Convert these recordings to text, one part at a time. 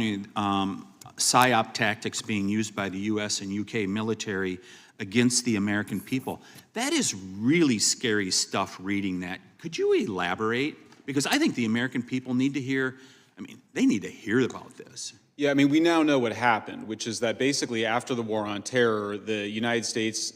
PSYOP tactics being used by the U.S. and UK military against the American people. That is really scary stuff, reading that. Could you elaborate? Because I think the American people need to hear, they need to hear about this. Yeah, we now know what happened, which is that basically after the war on terror, the United States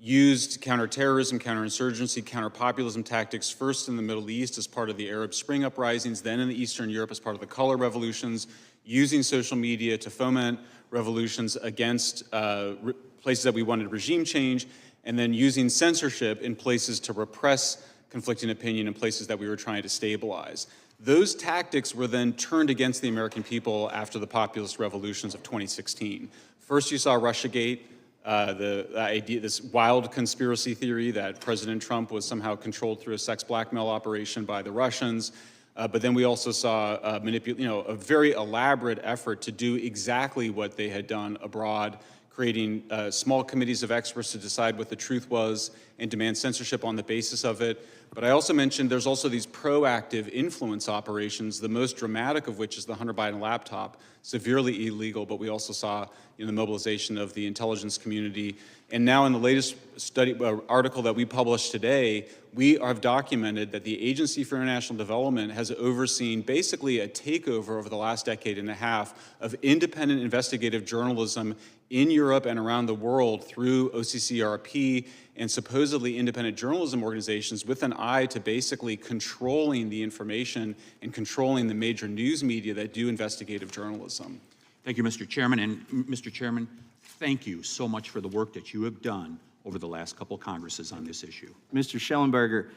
used counterterrorism, counterinsurgency, counterpopulism tactics first in the Middle East as part of the Arab Spring uprisings, then in the Eastern Europe as part of the color revolutions, using social media to foment revolutions against places that we wanted regime change, and then using censorship in places to repress conflicting opinion in places that we were trying to stabilize. Those tactics were then turned against the American people after the populist revolutions of 2016. First, you saw Russiagate, this wild conspiracy theory that President Trump was somehow controlled through a sex blackmail operation by the Russians. But then we also saw a very elaborate effort to do exactly what they had done abroad, creating small committees of experts to decide what the truth was and demand censorship on the basis of it. But I also mentioned there's also these proactive influence operations, the most dramatic of which is the Hunter Biden laptop, severely illegal, but we also saw the mobilization of the intelligence community. And now in the latest article that we published today, we have documented that the Agency for International Development has overseen basically a takeover over the last decade and a half of independent investigative journalism in Europe and around the world through OCCRP and supposedly independent journalism organizations with an eye to basically controlling the information and controlling the major news media that do investigative journalism. Thank you, Mr. Chairman. And Mr. Chairman, thank you so much for the work that you have done over the last couple Congresses on this issue. Mr. Shellenberger,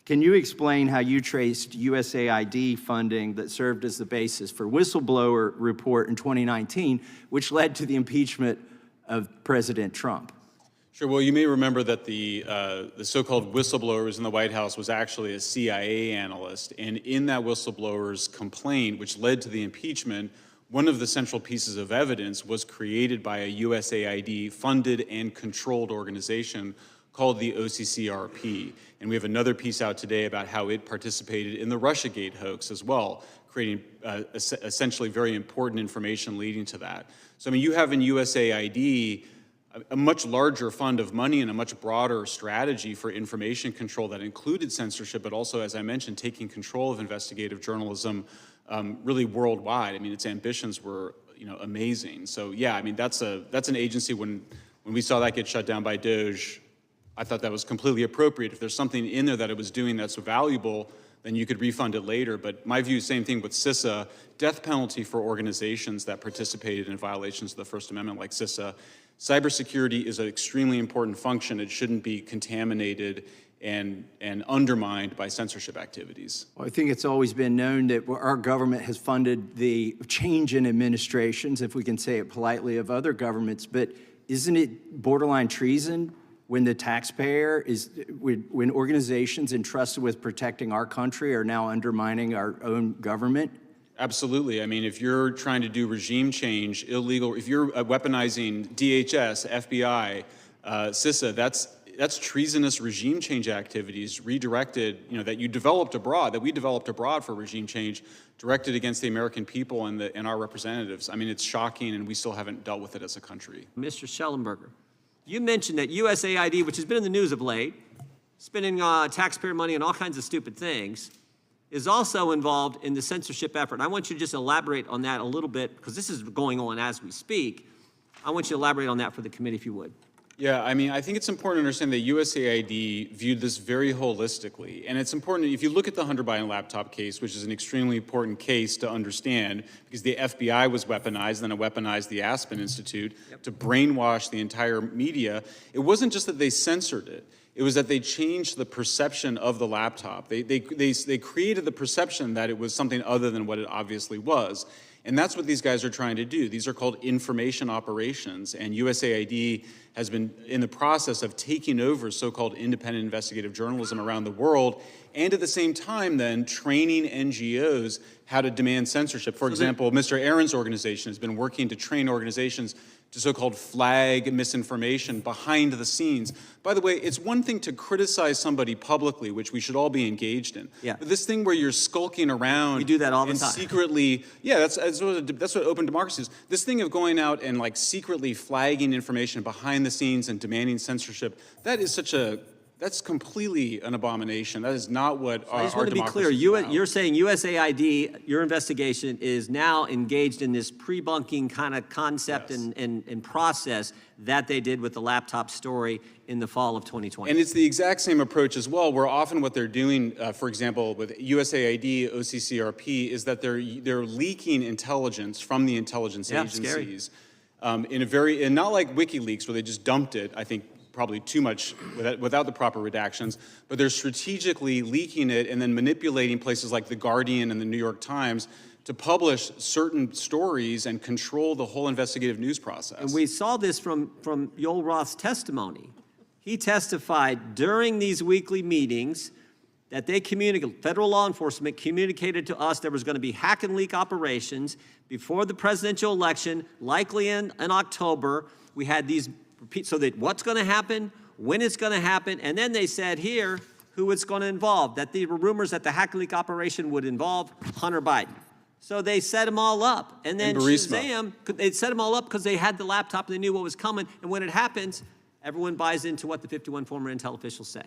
can you explain how you traced USAID funding that served as the basis for whistleblower report in 2019, which led to the impeachment of President Trump? Sure. Well, you may remember that the so-called whistleblower who was in the White House was actually a CIA analyst. And in that whistleblower's complaint, which led to the impeachment, one of the central pieces of evidence was created by a USAID-funded and controlled organization called the OCCRP. And we have another piece out today about how it participated in the Russiagate hoax as well, creating essentially very important information leading to that. So, you have in USAID a much larger fund of money and a much broader strategy for information control that included censorship, but also, as I mentioned, taking control of investigative journalism really worldwide. Its ambitions were, amazing. So, yeah, that's an agency. When we saw that get shut down by DOJ, I thought that was completely appropriate. If there's something in there that it was doing that's valuable, then you could refund it later. But my view, same thing with CISA, death penalty for organizations that participated in violations of the First Amendment like CISA. Cybersecurity is an extremely important function. It shouldn't be contaminated and undermined by censorship activities. Well, I think it's always been known that our government has funded the change in administrations, if we can say it politely, of other governments. But isn't it borderline treason when the taxpayer when organizations entrusted with protecting our country are now undermining our own government? Absolutely. If you're trying to do regime change, illegal, if you're weaponizing DHS, FBI, CISA, that's treasonous regime change activities redirected, that we developed abroad for regime change, directed against the American people and our representatives. It's shocking, and we still haven't dealt with it as a country. Mr. Shellenberger, you mentioned that USAID, which has been in the news of late, spending taxpayer money on all kinds of stupid things, is also involved in the censorship effort. I want you to just elaborate on that a little bit, because this is going on as we speak. I want you to elaborate on that for the committee, if you would. Yeah, I think it's important to understand that USAID viewed this very holistically. And it's important, if you look at the Hunter Biden laptop case, which is an extremely important case to understand, because the FBI was weaponized, then it weaponized the Aspen Institute to brainwash the entire media. It wasn't just that they censored it. It was that they changed the perception of the laptop. They created the perception that it was something other than what it obviously was. And that's what these guys are trying to do. These are called information operations, and USAID has been in the process of taking over so-called independent investigative journalism around the world, and at the same time then training NGOs how to demand censorship. For example, Mr. Aaron's organization has been working to train organizations to so-called flag misinformation behind the scenes. By the way, it's one thing to criticize somebody publicly, which we should all be engaged in. Yeah. But this thing where you're skulking around, We do that all the and time. secretly, yeah, that's what open democracy is. This thing of going out and like secretly flagging information behind the scenes and demanding censorship, that's completely an abomination. That is not what I just our want to be clear. democracy is about. You're saying USAID, your investigation is now engaged in this pre-bunking kind of concept Yes. and process that they did with the laptop story in the fall of 2020. And it's the exact same approach as well, where often what they're doing, for example, with USAID, OCCRP, is that they're leaking intelligence from the intelligence Yeah, scary. agencies and not like WikiLeaks where they just dumped it, I think probably too much without the proper redactions, but they're strategically leaking it and then manipulating places like The Guardian and the New York Times to publish certain stories and control the whole investigative news process. And we saw this from Yoel Roth's testimony. He testified during these weekly meetings that federal law enforcement communicated to us there was going to be hack and leak operations before the presidential election, likely in October. We had these, so that what's going to happen, when it's going to happen, and then they said here who it's going to involve, that there were rumors that the hack and leak operation would involve Hunter Biden. So they set them all up. And then Shazam, they set them all up because they had the laptop and they knew what was coming. And when it happens, everyone buys into what the 51 former intel officials say.